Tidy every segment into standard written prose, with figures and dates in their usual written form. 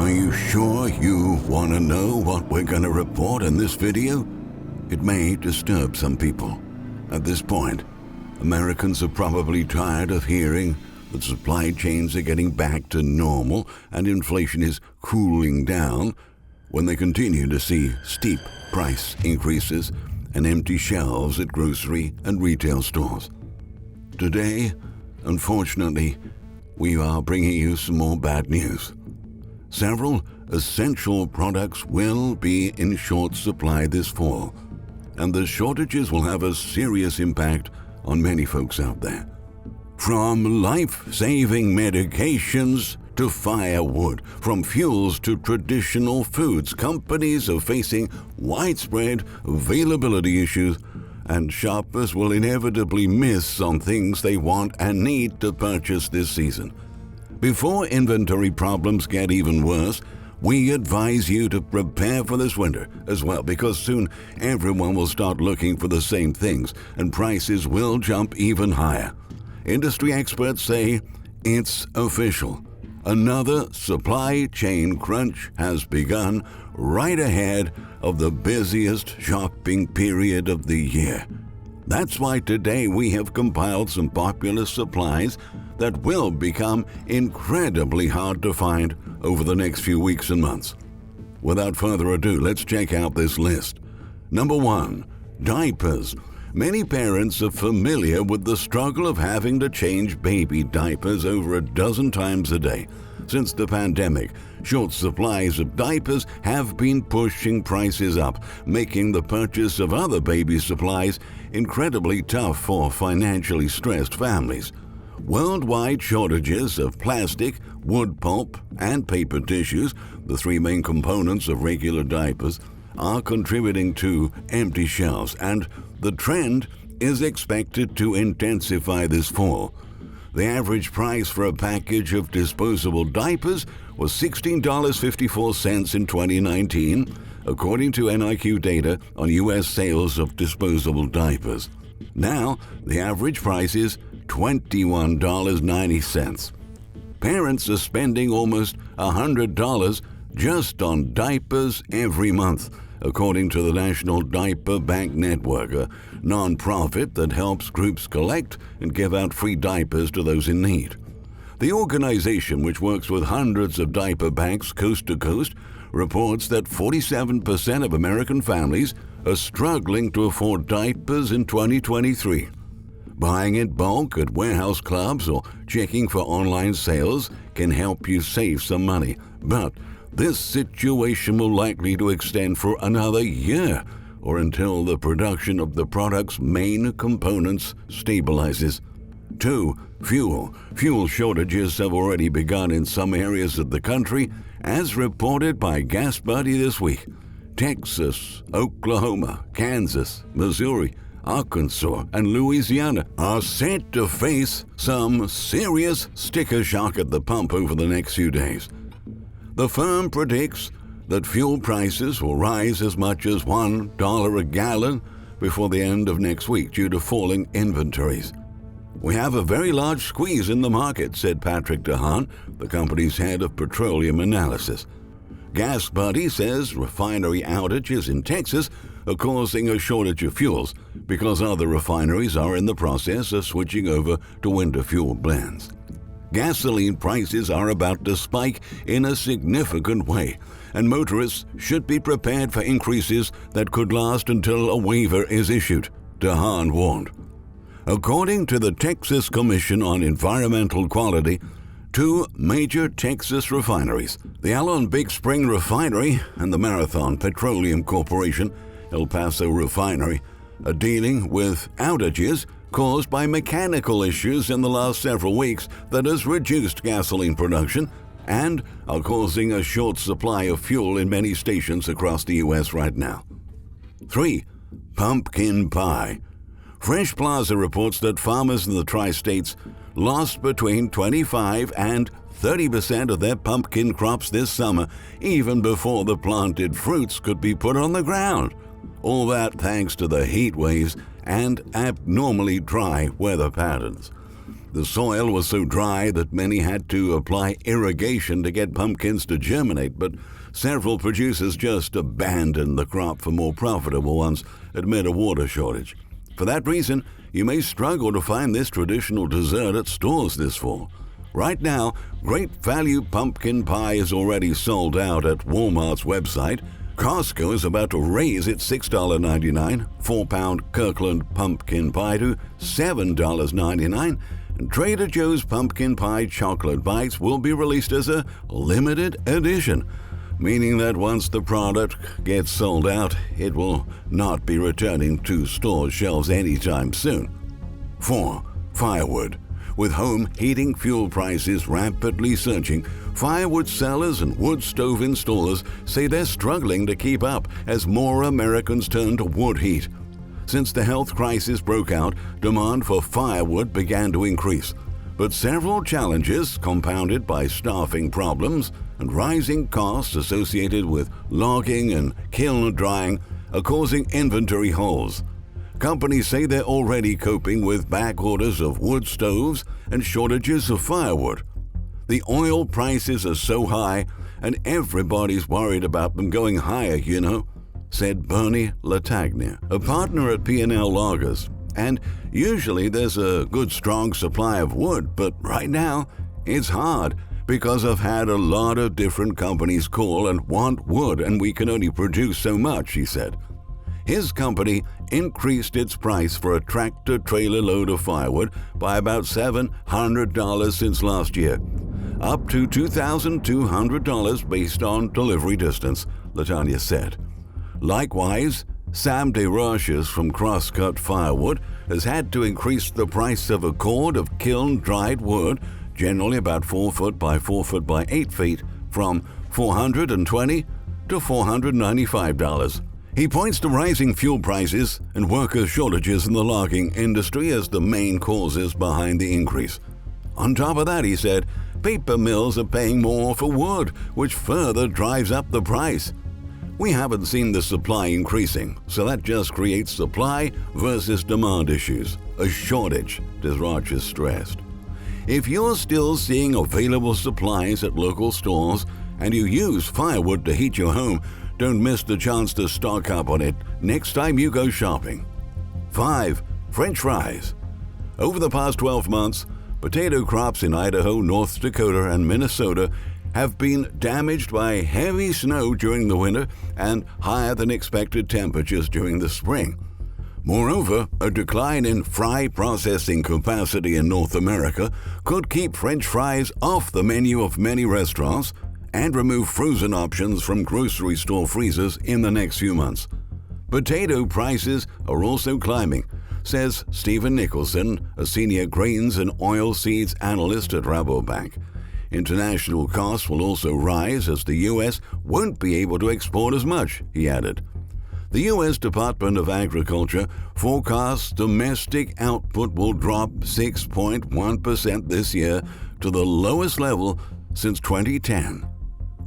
Are you sure you want to know what we're going to report in this video? It may disturb some people. At this point, Americans are probably tired of hearing that supply chains are getting back to normal and inflation is cooling down when they continue to see steep price increases and empty shelves at grocery and retail stores. Today, unfortunately, we are bringing you some more bad news. Several essential products will be in short supply this fall, and the shortages will have a serious impact on many folks out there. From life-saving medications to firewood, from fuels to traditional foods, companies are facing widespread availability issues, and shoppers will inevitably miss on things they want and need to purchase this season. Before inventory problems get even worse, we advise you to prepare for this winter as well, because soon everyone will start looking for the same things and prices will jump even higher. Industry experts say it's official. Another supply chain crunch has begun right ahead of the busiest shopping period of the year. That's why today we have compiled some popular supplies that will become incredibly hard to find over the next few weeks and months. Without further ado, let's check out this list. Number 1, diapers. Many parents are familiar with the struggle of having to change baby diapers over a dozen times a day. Since the pandemic, short supplies of diapers have been pushing prices up, making the purchase of other baby supplies incredibly tough for financially stressed families. Worldwide shortages of plastic, wood pulp, and paper tissues, the three main components of regular diapers, are contributing to empty shelves, and the trend is expected to intensify this fall. The average price for a package of disposable diapers was $16.54 in 2019, according to NIQ data on U.S. sales of disposable diapers. Now, the average price is $21.90. Parents are spending almost $100 just on diapers every month, according to the National Diaper Bank Network, a non-profit that helps groups collect and give out free diapers to those in need. The organization, which works with hundreds of diaper banks coast to coast, reports that 47% of American families are struggling to afford diapers in 2023. Buying in bulk at warehouse clubs or checking for online sales can help you save some money, but this situation will likely to extend for another year or until the production of the product's main components stabilizes. 2. Fuel. Fuel shortages have already begun in some areas of the country, as reported by Gas Buddy this week. Texas, Oklahoma, Kansas, Missouri, Arkansas, and Louisiana are set to face some serious sticker shock at the pump over the next few days. The firm predicts that fuel prices will rise as much as $1 a gallon before the end of next week due to falling inventories. "We have a very large squeeze in the market," said Patrick DeHaan, the company's head of petroleum analysis. Gas Buddy says refinery outages in Texas are causing a shortage of fuels because other refineries are in the process of switching over to winter fuel blends. Gasoline prices are about to spike in a significant way, and motorists should be prepared for increases that could last until a waiver is issued, DeHaan warned. According to the Texas Commission on Environmental Quality, 2 major Texas refineries, the Allen Big Spring Refinery and the Marathon Petroleum Corporation, El Paso Refinery, are dealing with outages caused by mechanical issues in the last several weeks that has reduced gasoline production and are causing a short supply of fuel in many stations across the U.S. right now. 3. Pumpkin pie. Fresh Plaza reports that farmers in the tri-states lost between 25 and 30% of their pumpkin crops this summer, even before the planted fruits could be put on the ground. All that thanks to the heat waves and abnormally dry weather patterns. The soil was so dry that many had to apply irrigation to get pumpkins to germinate, but several producers just abandoned the crop for more profitable ones amid a water shortage. For that reason, you may struggle to find this traditional dessert at stores this fall. Right now, Great Value Pumpkin Pie is already sold out at Walmart's website. Costco is about to raise its $6.99 4-pound Kirkland pumpkin pie to $7.99, and Trader Joe's Pumpkin Pie Chocolate Bites will be released as a limited edition, meaning that once the product gets sold out, it will not be returning to store shelves anytime soon. 4. Firewood. With home heating fuel prices rapidly surging, firewood sellers and wood stove installers say they're struggling to keep up as more Americans turn to wood heat. Since the health crisis broke out, demand for firewood began to increase. But several challenges, compounded by staffing problems and rising costs associated with logging and kiln drying, are causing inventory holes. Companies say they're already coping with back orders of wood stoves and shortages of firewood. The oil prices are so high, and everybody's worried about them going higher, said Bernie Latagna, a partner at P&L Loggers. And usually there's a good strong supply of wood, but right now it's hard because I've had a lot of different companies call and want wood, and we can only produce so much, he said. His company increased its price for a tractor-trailer load of firewood by about $700 since last year, up to $2,200 based on delivery distance, Latanya said. Likewise, Sam DeRoches from Crosscut Firewood has had to increase the price of a cord of kiln-dried wood, generally about 4 foot by 4 foot by 8 feet, from $420 to $495. He points to rising fuel prices and worker shortages in the logging industry as the main causes behind the increase. On top of that, he said, paper mills are paying more for wood, which further drives up the price. We haven't seen the supply increasing, so that just creates supply versus demand issues, a shortage, DeRoches stressed. If you're still seeing available supplies at local stores and you use firewood to heat your home, don't miss the chance to stock up on it next time you go shopping. 5. French fries. Over the past 12 months, potato crops in Idaho, North Dakota, and Minnesota have been damaged by heavy snow during the winter and higher than expected temperatures during the spring. Moreover, a decline in fry processing capacity in North America could keep French fries off the menu of many restaurants and remove frozen options from grocery store freezers in the next few months. Potato prices are also climbing, says Stephen Nicholson, a senior grains and oilseeds analyst at Rabobank. International costs will also rise as the U.S. won't be able to export as much, he added. The U.S. Department of Agriculture forecasts domestic output will drop 6.1% this year to the lowest level since 2010.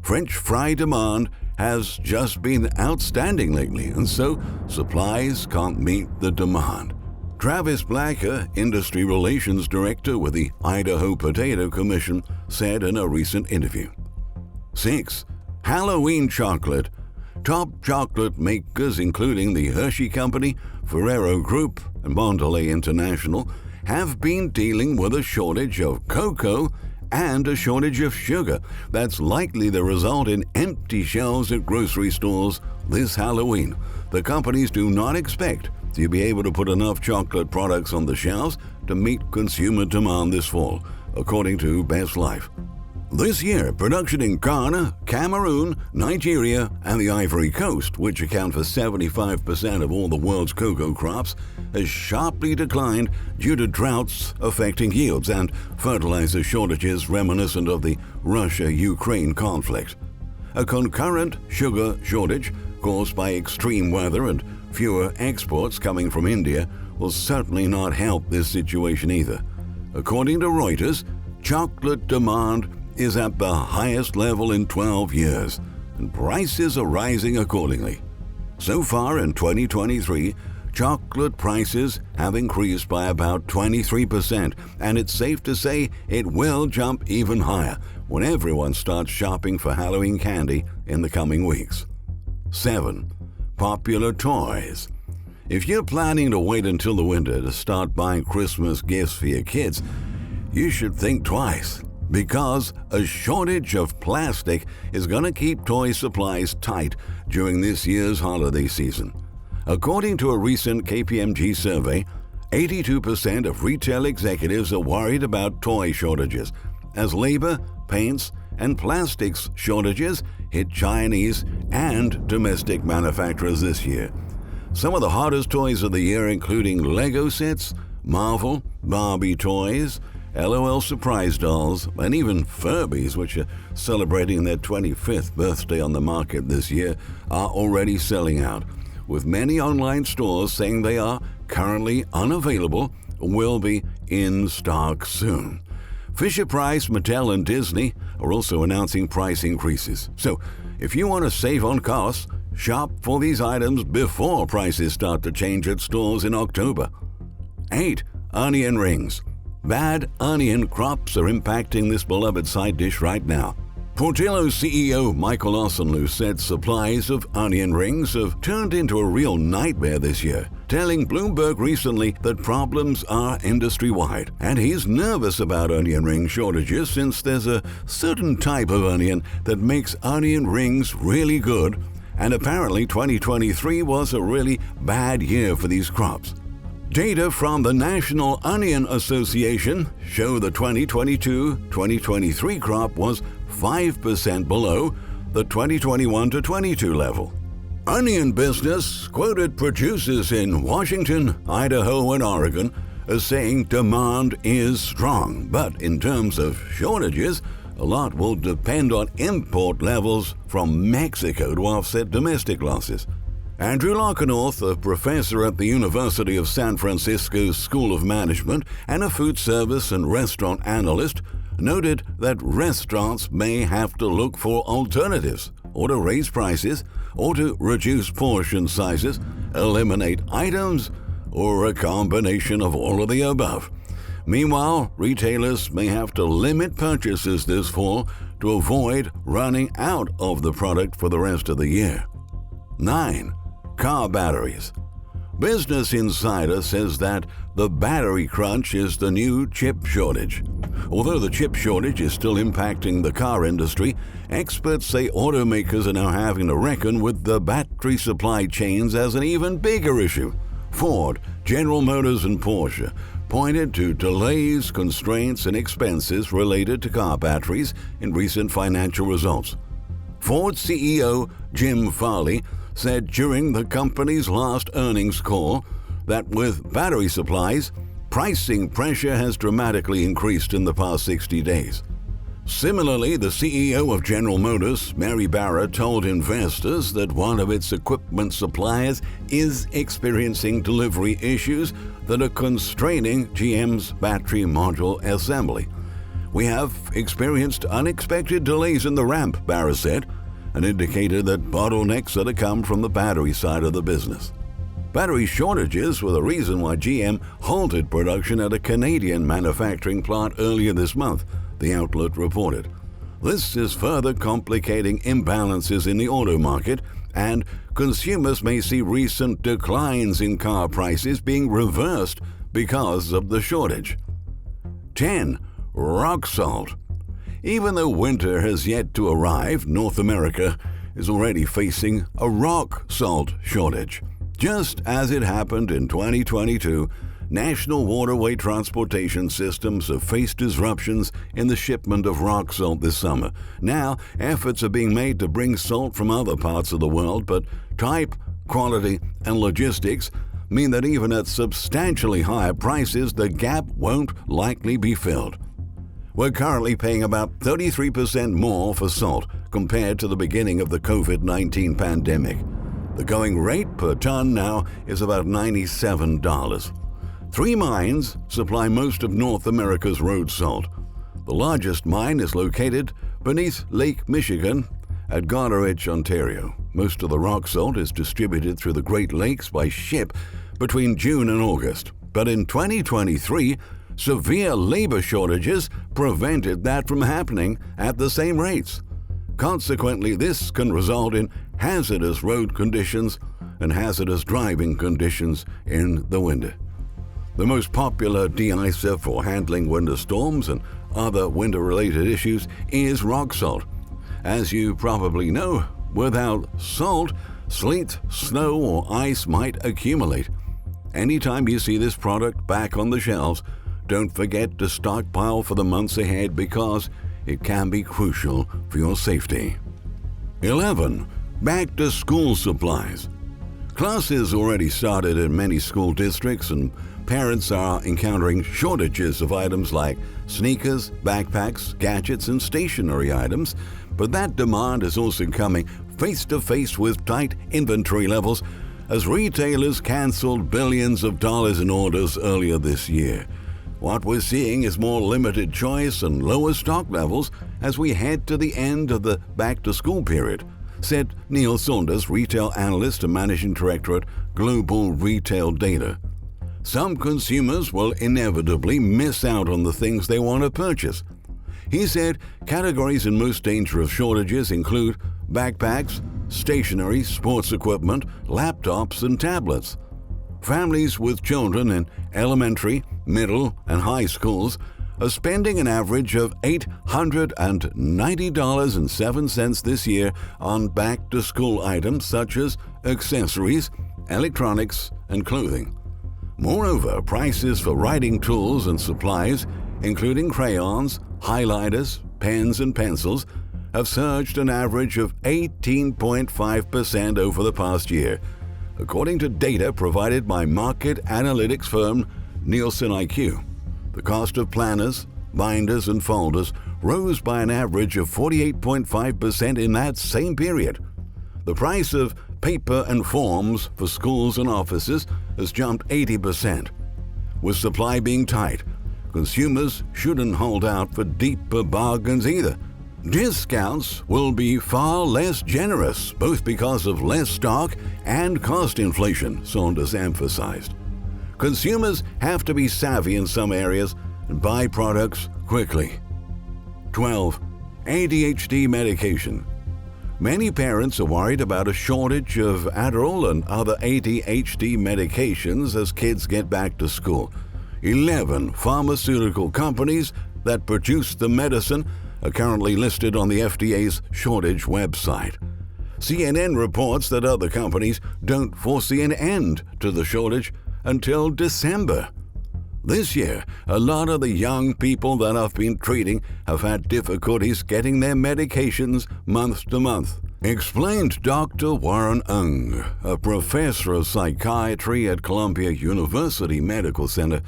French fry demand has just been outstanding lately, and so supplies can't meet the demand. Travis Blacker, Industry Relations Director with the Idaho Potato Commission, said in a recent interview. 6. Halloween chocolate. Top chocolate makers, including the Hershey Company, Ferrero Group, and Mondelez International, have been dealing with a shortage of cocoa and a shortage of sugar that's likely to result in empty shelves at grocery stores this Halloween. The companies do not expect to be able to put enough chocolate products on the shelves to meet consumer demand this fall, according to Best Life. This year, production in Ghana, Cameroon, Nigeria, and the Ivory Coast, which account for 75% of all the world's cocoa crops, has sharply declined due to droughts affecting yields and fertilizer shortages reminiscent of the Russia-Ukraine conflict. A concurrent sugar shortage caused by extreme weather and fewer exports coming from India will certainly not help this situation either. According to Reuters, chocolate demand is at the highest level in 12 years, and prices are rising accordingly. So far in 2023, chocolate prices have increased by about 23%, and it's safe to say it will jump even higher when everyone starts shopping for Halloween candy in the coming weeks. 7. Popular toys. If you're planning to wait until the winter to start buying Christmas gifts for your kids, you should think twice, because a shortage of plastic is going to keep toy supplies tight during this year's holiday season. According to a recent KPMG survey, 82% of retail executives are worried about toy shortages, as labor, paints, and plastics shortages hit Chinese and domestic manufacturers this year. Some of the hottest toys of the year including Lego sets, Marvel, Barbie toys, LOL surprise dolls, and even Furbies, which are celebrating their 25th birthday on the market this year, are already selling out, with many online stores saying they are currently unavailable or will be in stock soon. Fisher-Price, Mattel, and Disney are also announcing price increases. So, if you want to save on costs, shop for these items before prices start to change at stores in October. 8. Onion rings. Bad onion crops are impacting this beloved side dish right now. Portillo's CEO Michael Osenlu said supplies of onion rings have turned into a real nightmare this year, telling Bloomberg recently that problems are industry-wide, and he's nervous about onion ring shortages since there's a certain type of onion that makes onion rings really good, and apparently 2023 was a really bad year for these crops. Data from the National Onion Association show the 2022-2023 crop was 5% below the 2021-22 level. Onion Business quoted producers in Washington, Idaho, and Oregon as saying demand is strong, but in terms of shortages, a lot will depend on import levels from Mexico to offset domestic losses. Andrew Lockenorth, a professor at the University of San Francisco's School of Management and a food service and restaurant analyst, noted that restaurants may have to look for alternatives, or to raise prices, or to reduce portion sizes, eliminate items, or a combination of all of the above. Meanwhile, retailers may have to limit purchases this fall to avoid running out of the product for the rest of the year. 9. Car batteries. Business Insider says that the battery crunch is the new chip shortage. Although the chip shortage is still impacting the car industry, experts say automakers are now having to reckon with the battery supply chains as an even bigger issue. Ford, General Motors, and Porsche pointed to delays, constraints, and expenses related to car batteries in recent financial results. Ford CEO Jim Farley said during the company's last earnings call that with battery supplies, pricing pressure has dramatically increased in the past 60 days. Similarly, the CEO of General Motors, Mary Barra, told investors that one of its equipment suppliers is experiencing delivery issues that are constraining GM's battery module assembly. "We have experienced unexpected delays in the ramp," Barra said, and indicated that bottlenecks are to come from the battery side of the business. Battery shortages were the reason why GM halted production at a Canadian manufacturing plant earlier this month, the outlet reported. This is further complicating imbalances in the auto market, and consumers may see recent declines in car prices being reversed because of the shortage. 10. Rock salt. Even though winter has yet to arrive, North America is already facing a rock salt shortage. Just as it happened in 2022, national waterway transportation systems have faced disruptions in the shipment of rock salt this summer. Now, efforts are being made to bring salt from other parts of the world, but type, quality, and logistics mean that even at substantially higher prices, the gap won't likely be filled. We're currently paying about 33% more for salt compared to the beginning of the COVID-19 pandemic. The going rate per ton now is about $97. 3 mines supply most of North America's road salt. The largest mine is located beneath Lake Michigan at Goderich, Ontario. Most of the rock salt is distributed through the Great Lakes by ship, between June and August. But in 2023, severe labor shortages prevented that from happening at the same rates. Consequently, this can result in hazardous road conditions and hazardous driving conditions in the winter. The most popular de-icer for handling winter storms and other winter-related issues is rock salt. As you probably know, without salt, sleet, snow, or ice might accumulate. Anytime you see this product back on the shelves, don't forget to stockpile for the months ahead because it can be crucial for your safety. 11. Back-to-school supplies. Classes already started in many school districts, and parents are encountering shortages of items like sneakers, backpacks, gadgets, and stationery items. But that demand is also coming face-to-face with tight inventory levels as retailers canceled billions of dollars in orders earlier this year. What we're seeing is more limited choice and lower stock levels as we head to the end of the back-to-school period, said Neil Saunders, retail analyst and managing director at Global Retail Data. Some consumers will inevitably miss out on the things they want to purchase. He said categories in most danger of shortages include backpacks, stationery, sports equipment, laptops, and tablets. Families with children in elementary, middle, and high schools are spending an average of $890.07 this year on back-to-school items such as accessories, electronics, and clothing. Moreover, prices for writing tools and supplies, including crayons, highlighters, pens, and pencils, have surged an average of 18.5% over the past year, according to data provided by market analytics firm Nielsen IQ. The cost of planners, binders, and folders rose by an average of 48.5% in that same period. The price of paper and forms for schools and offices has jumped 80%. With supply being tight, consumers shouldn't hold out for deeper bargains either. Discounts will be far less generous, both because of less stock and cost inflation, Saunders emphasized. Consumers have to be savvy in some areas and buy products quickly. 12. ADHD medication. Many parents are worried about a shortage of Adderall and other ADHD medications as kids get back to school. 11 pharmaceutical companies that produce the medicine are currently listed on the FDA's shortage website. CNN reports that other companies don't foresee an end to the shortage until December. This year, a lot of the young people that I've been treating have had difficulties getting their medications month to month, explained Dr. Warren Ung, a professor of psychiatry at Columbia University Medical Center,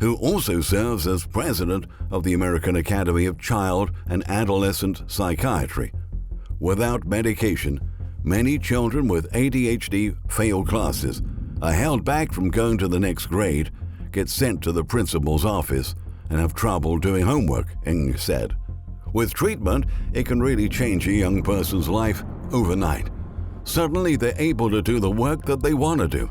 who also serves as president of the American Academy of Child and Adolescent Psychiatry. Without medication, many children with ADHD fail classes, are held back from going to the next grade, get sent to the principal's office, and have trouble doing homework, Ing said. With treatment, it can really change a young person's life overnight. Suddenly, they're able to do the work that they want to do.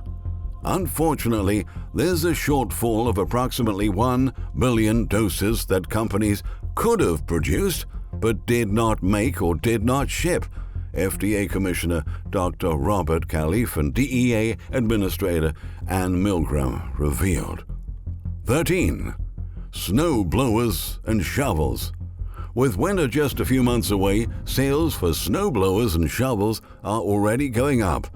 Unfortunately, there's a shortfall of approximately 1 billion doses that companies could have produced but did not make or did not ship, FDA Commissioner Dr. Robert Califf and DEA Administrator Ann Milgram revealed. 13. Snow blowers and shovels. With winter just a few months away, sales for snow blowers and shovels are already going up.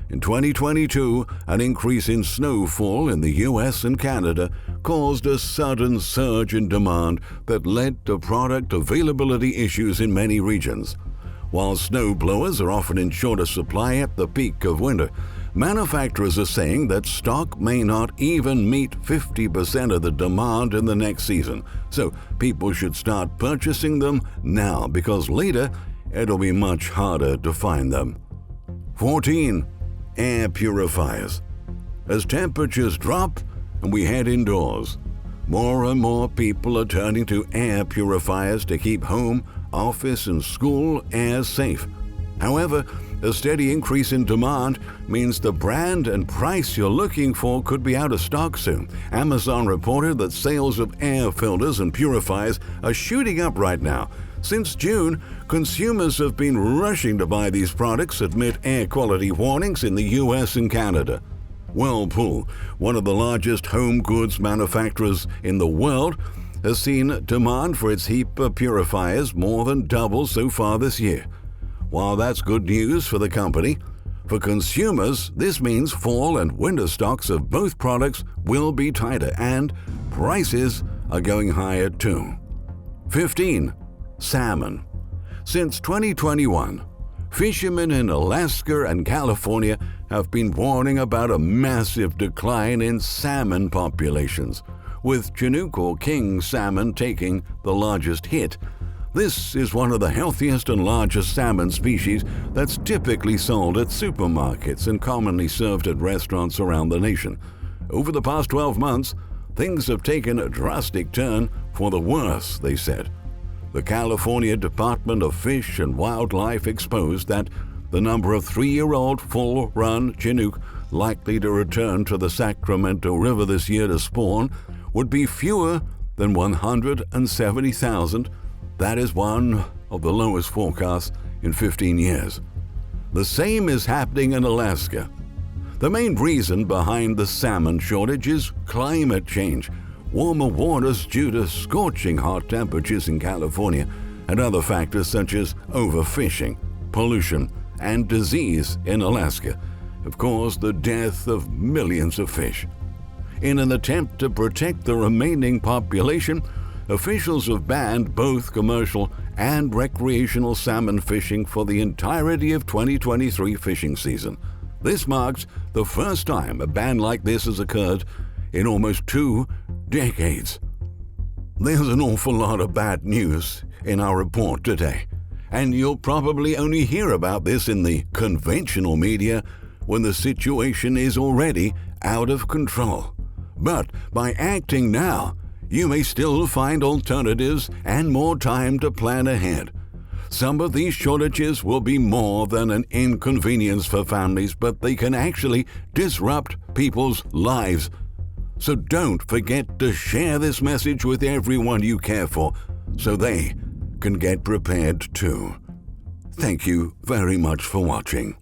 In 2022, an increase in snowfall in the US and Canada caused a sudden surge in demand that led to product availability issues in many regions. While snow blowers are often in shorter supply at the peak of winter, manufacturers are saying that stock may not even meet 50% of the demand in the next season, so people should start purchasing them now because later it'll be much harder to find them. 14. Air purifiers. As temperatures drop and we head indoors, more and more people are turning to air purifiers to keep home, office, and school air safe. However, A steady increase in demand means the brand and price you're looking for could be out of stock soon. Amazon reported that sales of air filters and purifiers are shooting up right now. Since June, consumers have been rushing to buy these products amid air quality warnings in the US and Canada. Whirlpool, one of the largest home goods manufacturers in the world, has seen demand for its HEPA purifiers more than double so far this year. While that's good news for the company, for consumers, this means fall and winter stocks of both products will be tighter and prices are going higher too. 15. Salmon. Since 2021, fishermen in Alaska and California have been warning about a massive decline in salmon populations, with Chinook or king salmon taking the largest hit. This is one of the healthiest and largest salmon species that's typically sold at supermarkets and commonly served at restaurants around the nation. Over the past 12 months, things have taken a drastic turn for the worse, they said. The California Department of Fish and Wildlife exposed that the number of 3-year-old full-run Chinook likely to return to the Sacramento River this year to spawn would be fewer than 170,000. That is one of the lowest forecasts in 15 years. The same is happening in Alaska. The main reason behind the salmon shortage is climate change. Warmer waters due to scorching hot temperatures in California and other factors such as overfishing, pollution, and disease in Alaska have caused the death of millions of fish. In an attempt to protect the remaining population, officials have banned both commercial and recreational salmon fishing for the entirety of 2023 fishing season. This marks the first time a ban like this has occurred in almost 2 decades. There's an awful lot of bad news in our report today, and you'll probably only hear about this in the conventional media when the situation is already out of control. But by acting now, you may still find alternatives and more time to plan ahead. Some of these shortages will be more than an inconvenience for families, but they can actually disrupt people's lives. So don't forget to share this message with everyone you care for so they can get prepared too. Thank you very much for watching.